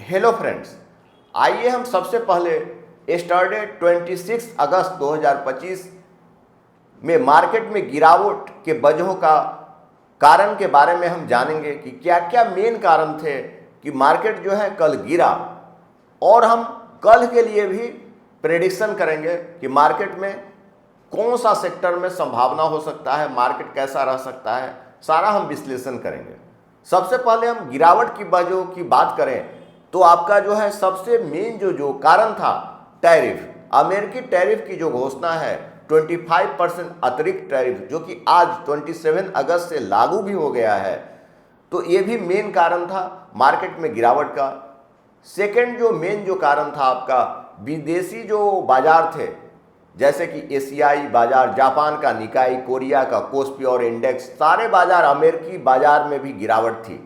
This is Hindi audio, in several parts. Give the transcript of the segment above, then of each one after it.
हेलो फ्रेंड्स, आइए हम सबसे पहले यस्टरडे 26 अगस्त 2025 में मार्केट में गिरावट के वजहों का कारण के बारे में हम जानेंगे कि क्या क्या मेन कारण थे कि मार्केट जो है कल गिरा, और हम कल के लिए भी प्रेडिक्शन करेंगे कि मार्केट में कौन सा सेक्टर में संभावना हो सकता है, मार्केट कैसा रह सकता है, सारा हम विश्लेषण करेंगे। सबसे पहले हम गिरावट की वजहों की बात करें तो आपका जो है सबसे मेन जो कारण था टैरिफ, अमेरिकी टैरिफ की जो घोषणा है 25% अतिरिक्त टैरिफ, जो कि आज 27 अगस्त से लागू भी हो गया है, तो ये भी मेन कारण था मार्केट में गिरावट का। सेकंड जो मेन जो कारण था आपका विदेशी जो बाजार थे, जैसे कि एशियाई बाजार, जापान का निकाई, कोरिया का कोस्पी और इंडेक्स, सारे बाजार, अमेरिकी बाजार में भी गिरावट थी।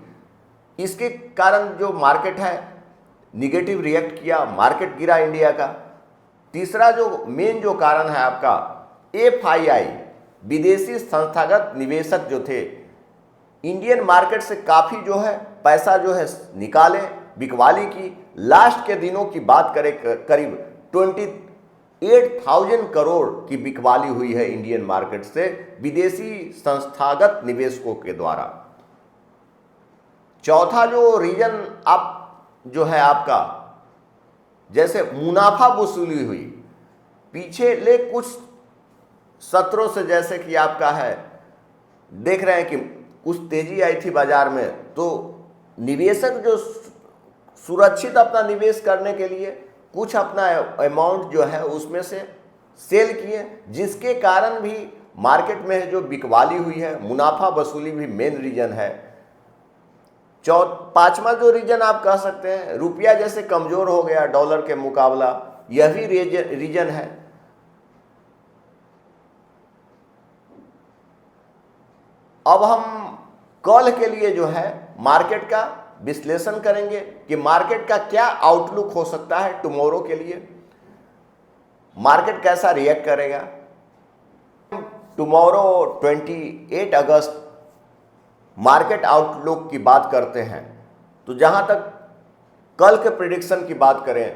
इसके कारण जो मार्केट है निगेटिव रिएक्ट किया, मार्केट गिरा इंडिया का। तीसरा जो मेन जो कारण है आपका एफआईआई, विदेशी संस्थागत निवेशक जो थे इंडियन मार्केट से काफ़ी जो है पैसा जो है निकाले, बिकवाली की। लास्ट के दिनों की बात करें करीब 28,000 करोड़ की बिकवाली हुई है इंडियन मार्केट से विदेशी संस्थागत निवेशकों के द्वारा। चौथा जो रीजन आप जो है आपका जैसे मुनाफा वसूली हुई पिछले कुछ सत्रों से, जैसे कि आपका है देख रहे हैं कि कुछ तेजी आई थी बाजार में, तो निवेशक जो सुरक्षित अपना निवेश करने के लिए कुछ अपना अमाउंट जो है उसमें से सेल किए, जिसके कारण भी मार्केट में जो बिकवाली हुई है, मुनाफा वसूली भी मेन रीजन है। पांचवा जो रीजन आप कह सकते हैं रुपया जैसे कमजोर हो गया डॉलर के मुकाबला, यह भी रीजन है। अब हम कल के लिए जो है मार्केट का विश्लेषण करेंगे कि मार्केट का क्या आउटलुक हो सकता है टुमारो के लिए, मार्केट कैसा रिएक्ट करेगा। टुमारो 28 अगस्त मार्केट आउटलुक की बात करते हैं, तो जहां तक कल के प्रेडिक्शन की बात करें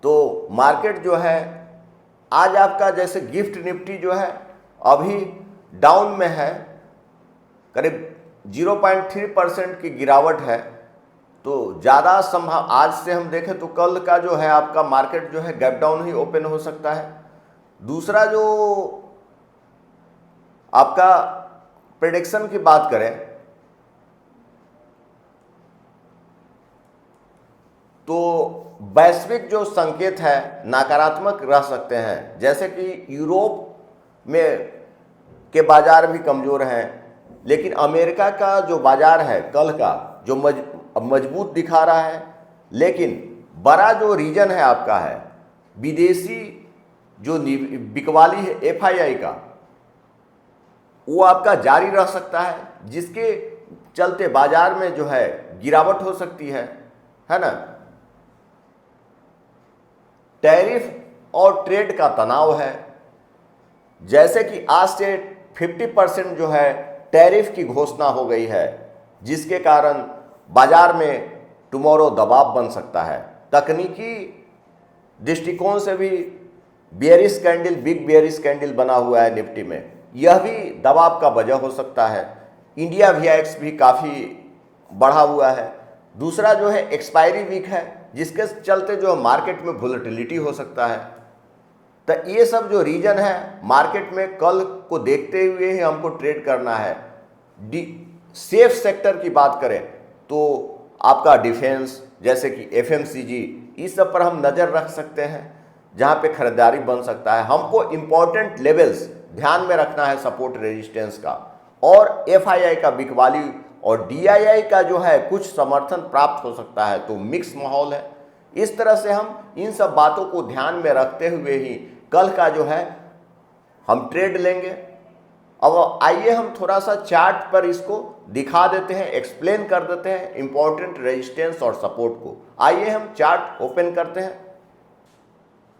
तो मार्केट जो है आज आपका जैसे गिफ्ट निफ्टी जो है अभी डाउन में है, करीब 0.3% की गिरावट है। तो ज़्यादा संभाव आज से हम देखें तो कल का जो है आपका मार्केट जो है गैप डाउन ही ओपन हो सकता है। दूसरा जो आपका प्रेडिक्शन की बात करें तो वैश्विक जो संकेत है नकारात्मक रह सकते हैं, जैसे कि यूरोप में के बाजार भी कमज़ोर हैं, लेकिन अमेरिका का जो बाजार है कल का जो मजबूत दिखा रहा है। लेकिन बड़ा जो रीजन है आपका है विदेशी जो बिकवाली है एफआईआई का, वो आपका जारी रह सकता है, जिसके चलते बाजार में जो है गिरावट हो सकती है ना। टैरिफ और ट्रेड का तनाव है, जैसे कि आज से 50% जो है टैरिफ की घोषणा हो गई है, जिसके कारण बाजार में टुमारो दबाव बन सकता है। तकनीकी दृष्टिकोण से भी bearish candle, big bearish candle बना हुआ है निफ्टी में, यह भी दबाव का वजह हो सकता है। इंडिया VIX भी काफ़ी बढ़ा हुआ है। दूसरा जो है एक्सपायरी वीक है, जिसके चलते जो मार्केट में वोलेटिलिटी हो सकता है। तो ये सब जो रीजन है मार्केट में कल को देखते हुए ही हमको ट्रेड करना है। सेफ सेक्टर की बात करें तो आपका डिफेंस, जैसे कि FMCG, इस सब पर हम नज़र रख सकते हैं, जहाँ पे खरीदारी बन सकता है। हमको इम्पोर्टेंट लेवल्स ध्यान में रखना है, सपोर्ट रेजिस्टेंस का, और FII का बिकवाली और DII का जो है कुछ समर्थन प्राप्त हो सकता है। तो मिक्स माहौल है। इस तरह से हम इन सब बातों को ध्यान में रखते हुए ही कल का जो है हम ट्रेड लेंगे। अब आइए हम थोड़ा सा चार्ट पर इसको दिखा देते हैं, एक्सप्लेन कर देते हैं इंपॉर्टेंट रेजिस्टेंस और सपोर्ट को। आइए हम चार्ट ओपन करते हैं।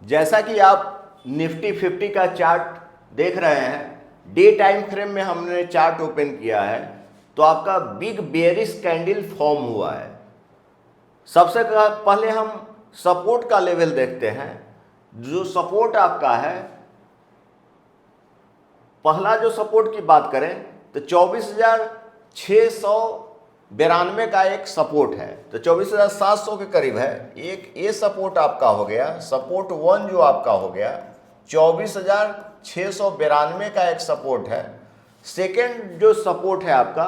जैसा कि आप निफ्टी 50 का चार्ट देख रहे हैं, डे टाइम फ्रेम में हमने चार्ट ओपन किया है, तो आपका बिग बेयरिश कैंडल फॉर्म हुआ है। सबसे पहले हम सपोर्ट का लेवल देखते हैं। जो सपोर्ट आपका है, पहला जो सपोर्ट की बात करें तो 24,692 का एक सपोर्ट है, तो 24,700 के करीब है। एक ये सपोर्ट आपका हो गया, सपोर्ट 1 जो आपका हो गया 24,692 का एक सपोर्ट है। सेकेंड जो सपोर्ट है आपका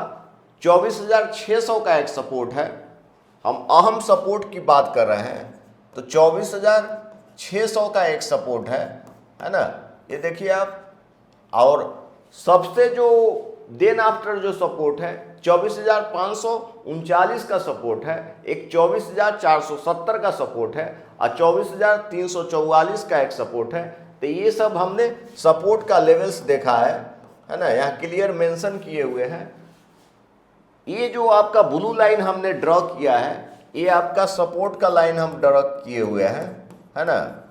24,600 का एक सपोर्ट है। हम अहम सपोर्ट की बात कर रहे हैं तो 24,600 का एक सपोर्ट है ना, ये देखिए आप। और सबसे जो देन आफ्टर जो सपोर्ट है 24,539 का सपोर्ट है, एक 24,470 का सपोर्ट है और 24,344 का एक सपोर्ट है। तो ये सब हमने सपोर्ट का लेवल्स देखा है ना, यहाँ क्लियर मेंशन किए हुए हैं। ये जो आपका ब्लू लाइन हमने ड्रॉ किया है, ये आपका सपोर्ट का लाइन हम ड्रॉ किए हुए हैं, है ना।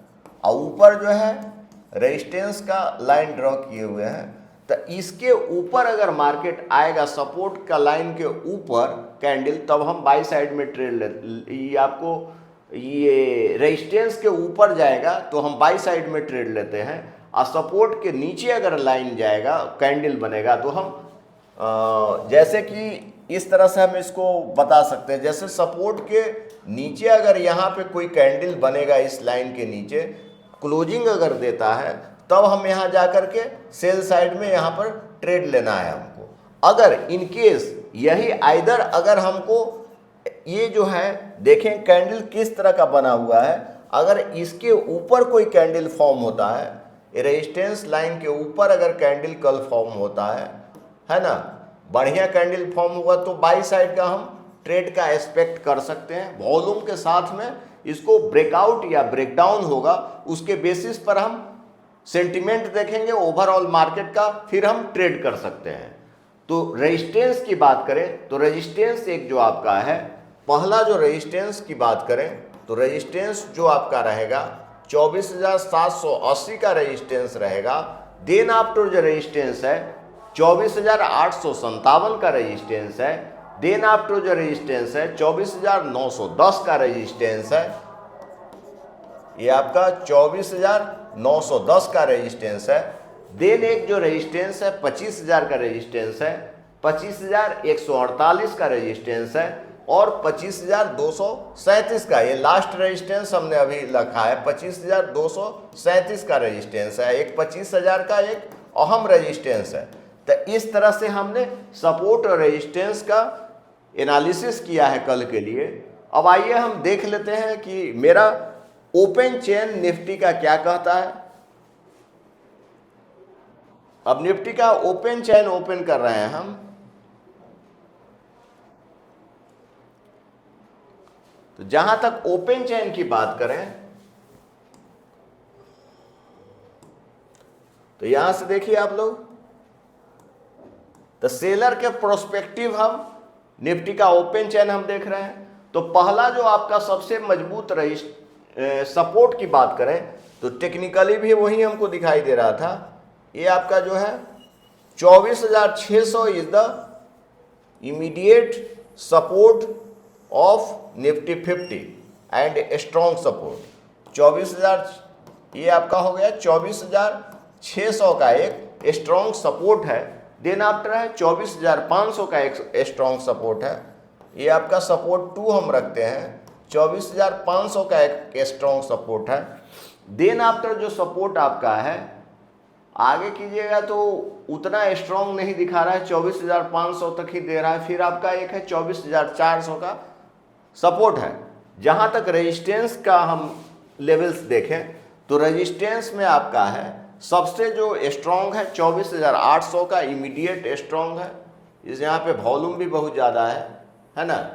और ऊपर जो है रेजिस्टेंस का लाइन ड्रॉ किए हुए हैं। तो इसके ऊपर अगर मार्केट आएगा सपोर्ट का लाइन के ऊपर कैंडल, तब हम बाई साइड में ट्रेड ले, ये आपको ये रेजिस्टेंस के ऊपर जाएगा तो हम बाई साइड में ट्रेड लेते हैं। और सपोर्ट के नीचे अगर लाइन जाएगा कैंडल बनेगा तो हम जैसे कि इस तरह से हम इसको बता सकते हैं, जैसे सपोर्ट के नीचे अगर यहाँ पे कोई कैंडल बनेगा, इस लाइन के नीचे क्लोजिंग अगर देता है, तब हम यहाँ जा कर के सेल साइड में यहाँ पर ट्रेड लेना है हमको। अगर इन केस यही आइदर अगर हमको ये जो है देखें कैंडल किस तरह का बना हुआ है, अगर इसके ऊपर कोई कैंडल फॉर्म होता है, रेजिस्टेंस लाइन के ऊपर अगर कैंडल कल फॉर्म होता है ना, बढ़िया कैंडल फॉर्म हुआ तो बाई साइड का हम ट्रेड का एक्सपेक्ट कर सकते हैं। वॉल्यूम के साथ में इसको ब्रेकआउट या ब्रेकडाउन होगा, उसके बेसिस पर हम सेंटिमेंट देखेंगे ओवरऑल मार्केट का, फिर हम ट्रेड कर सकते हैं। तो रेजिस्टेंस की बात करें तो रेजिस्टेंस एक जो आपका है, पहला जो रेजिस्टेंस की बात करें तो रेजिस्टेंस जो आपका रहेगा 24,780 का रेजिस्टेंस रहेगा। देन आफ्टर जो रेजिस्टेंस है 24,857 का रेजिस्टेंस है। देन आफ्टर जो रेजिस्टेंस है 24,910 का रेजिस्टेंस है, ये आपका 24,910 का रेजिस्टेंस है। देन एक जो रेजिस्टेंस है 25,000 का रेजिस्टेंस है, 25,148 का रेजिस्टेंस है और 25,237 का, ये लास्ट रेजिस्टेंस हमने अभी रखा है, 25,237 का रेजिस्टेंस है। एक 25,000 का एक अहम रेजिस्टेंस है। तो इस तरह से हमने सपोर्ट और रेजिस्टेंस का एनालिसिस किया है कल के लिए। अब आइए हम देख लेते हैं कि मेरा ओपन चेन निफ्टी का क्या कहता है। अब निफ्टी का ओपन चेन ओपन कर रहे हैं हम, तो जहां तक ओपन चेन की बात करें तो यहां से देखिए आप लोग, तो सेलर के प्रोस्पेक्टिव हम निफ्टी का ओपन चेन हम देख रहे हैं। तो पहला जो आपका सबसे मजबूत सपोर्ट की बात करें तो टेक्निकली भी वही हमको दिखाई दे रहा था, ये आपका जो है 24,600 is the immediate support of Nifty 50 and strong support. 24,000 ये आपका हो गया 24,600 का एक स्ट्रॉन्ग सपोर्ट है। देन आफ्टर है 24,500 का एक स्ट्रॉन्ग सपोर्ट है, ये आपका सपोर्ट 2 हम रखते हैं। 24,500 का एक स्ट्रॉन्ग सपोर्ट है। देन आफ्टर जो सपोर्ट आपका है आगे कीजिएगा तो उतना स्ट्रॉन्ग नहीं दिखा रहा है, 24,500 तक ही दे रहा है। फिर आपका एक है 24,400 का सपोर्ट है। जहां तक रेजिस्टेंस का हम लेवल्स देखें तो रेजिस्टेंस में आपका है सबसे जो स्ट्रॉन्ग है 24,800 का इमीडिएट स्ट्रॉन्ग है। इस यहाँ पे वॉल्यूम भी बहुत ज़्यादा है ना,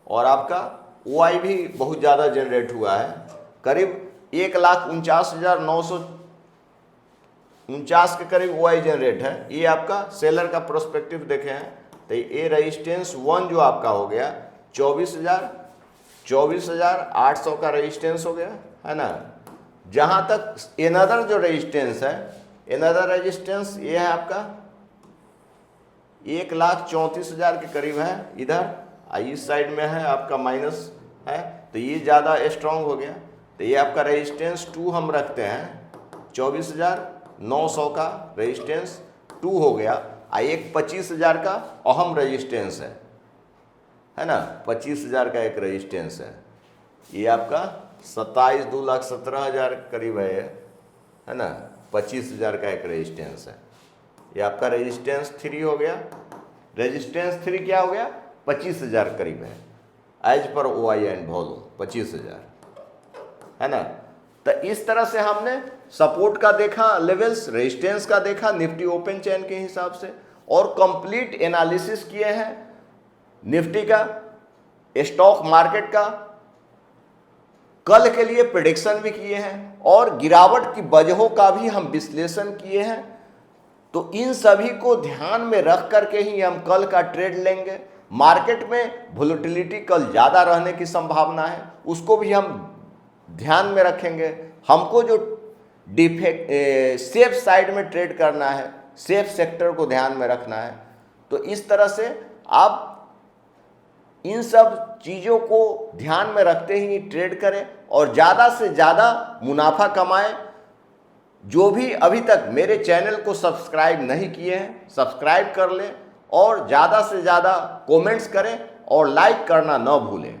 और आपका OI भी बहुत ज़्यादा जनरेट हुआ है, करीब 1,49,949 के करीब OI जनरेट है। ये आपका सेलर का प्रोस्पेक्टिव देखे हैं तो ये रेजिस्टेंस 1 जो आपका हो गया 24,800 का रेजिस्टेंस हो गया, है ना। जहां तक एनदर जो रेजिस्टेंस है, एनदर रेजिस्टेंस ये है आपका 1,34,000 के करीब है इधर, इस साइड में है आपका है, तो ये ज़्यादा स्ट्रांग हो गया। तो ये आपका रेजिस्टेंस 2 हम रखते हैं, 24,900 का रेजिस्टेंस 2 हो गया। एक 25,000 का अहम रेजिस्टेंस है ना, 25,000 का एक रेजिस्टेंस है। ये आपका 2,17,00,17,000 करीब है ना, 25,000 का एक रेजिस्टेंस है। ये आपका रेजिस्टेंस 3 हो गया। रेजिस्टेंस 3 क्या हो गया, 25,000 करीब है as per OI and volume 25,000 है ना। तो इस तरह से हमने सपोर्ट का देखा लेवल्स, रेजिस्टेंस का देखा निफ्टी ओपन चेन के हिसाब से, और कंप्लीट एनालिसिस किए हैं निफ्टी का, स्टॉक मार्केट का, कल के लिए प्रेडिक्शन भी किए हैं, और गिरावट की वजहों का भी हम विश्लेषण किए हैं। तो इन सभी को ध्यान में रख करके ही हम कल का ट्रेड लेंगे। मार्केट में वोलेटिलिटी कल ज़्यादा रहने की संभावना है, उसको भी हम ध्यान में रखेंगे। हमको जो सेफ साइड में ट्रेड करना है, सेफ सेक्टर को ध्यान में रखना है। तो इस तरह से आप इन सब चीज़ों को ध्यान में रखते ही ट्रेड करें और ज़्यादा से ज़्यादा मुनाफा कमाएं। जो भी अभी तक मेरे चैनल को सब्सक्राइब नहीं किए हैं, सब्सक्राइब कर लें और ज़्यादा से ज़्यादा कमेंट्स करें और लाइक करना न भूलें।